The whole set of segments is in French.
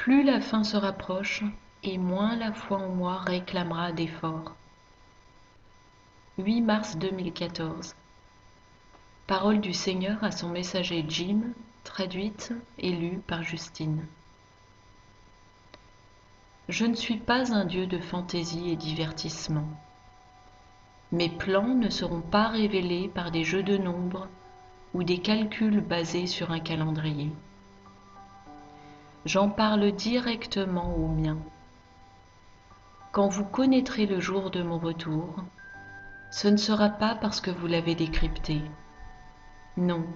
Plus la fin se rapproche, et moins la foi en moi réclamera d'efforts. 8 mars 2014. Parole du Seigneur à son messager Jim, traduite et lue par Justine. Je ne suis pas un Dieu de fantaisie et divertissement. Mes plans ne seront pas révélés par des jeux de nombres ou des calculs basés sur un calendrier. J'en parle directement aux miens. Quand vous connaîtrez le jour de mon retour, ce ne sera pas parce que vous l'avez décrypté. Non,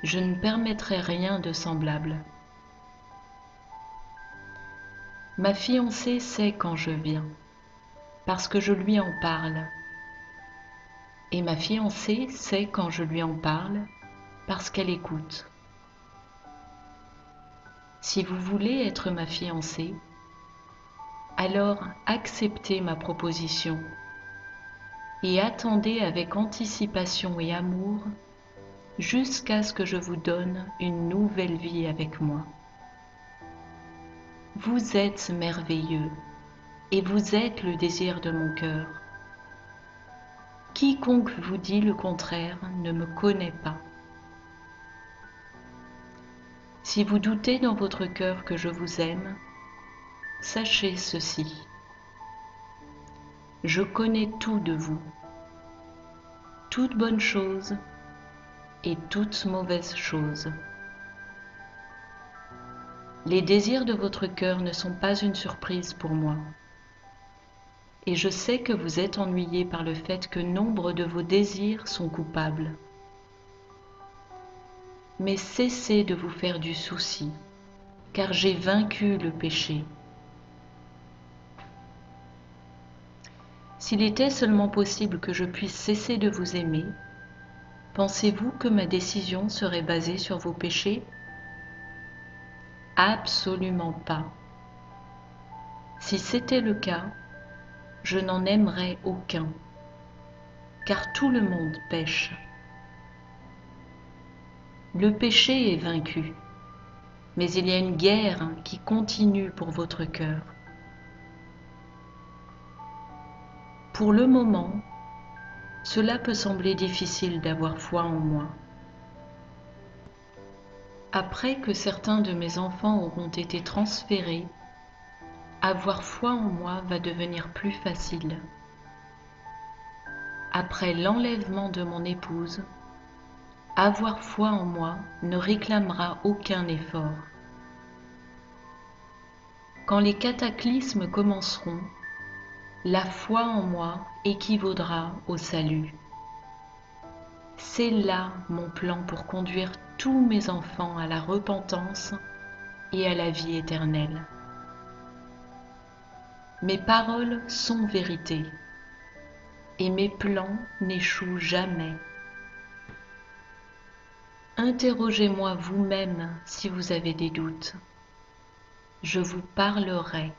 je ne permettrai rien de semblable. Ma fiancée sait quand je viens, parce que je lui en parle. Et ma fiancée sait quand je lui en parle, parce qu'elle écoute. Si vous voulez être ma fiancée, alors acceptez ma proposition et attendez avec anticipation et amour jusqu'à ce que je vous donne une nouvelle vie avec moi. Vous êtes merveilleux et vous êtes le désir de mon cœur. Quiconque vous dit le contraire ne me connaît pas. Si vous doutez dans votre cœur que je vous aime, sachez ceci. Je connais tout de vous, toute bonne chose et toute mauvaise chose. Les désirs de votre cœur ne sont pas une surprise pour moi. Et je sais que vous êtes ennuyé par le fait que nombre de vos désirs sont coupables. Mais cessez de vous faire du souci, car j'ai vaincu le péché. S'il était seulement possible que je puisse cesser de vous aimer, pensez-vous que ma décision serait basée sur vos péchés? Absolument pas. Si c'était le cas, je n'en aimerais aucun, car tout le monde pêche. Le péché est vaincu, mais il y a une guerre qui continue pour votre cœur. Pour le moment, cela peut sembler difficile d'avoir foi en moi. Après que certains de mes enfants auront été transférés, avoir foi en moi va devenir plus facile. Après l'enlèvement de mon épouse, avoir foi en moi ne réclamera aucun effort. Quand les cataclysmes commenceront, la foi en moi équivaudra au salut. C'est là mon plan pour conduire tous mes enfants à la repentance et à la vie éternelle. Mes paroles sont vérité et mes plans n'échouent jamais. Interrogez-moi vous-même si vous avez des doutes. Je vous parlerai.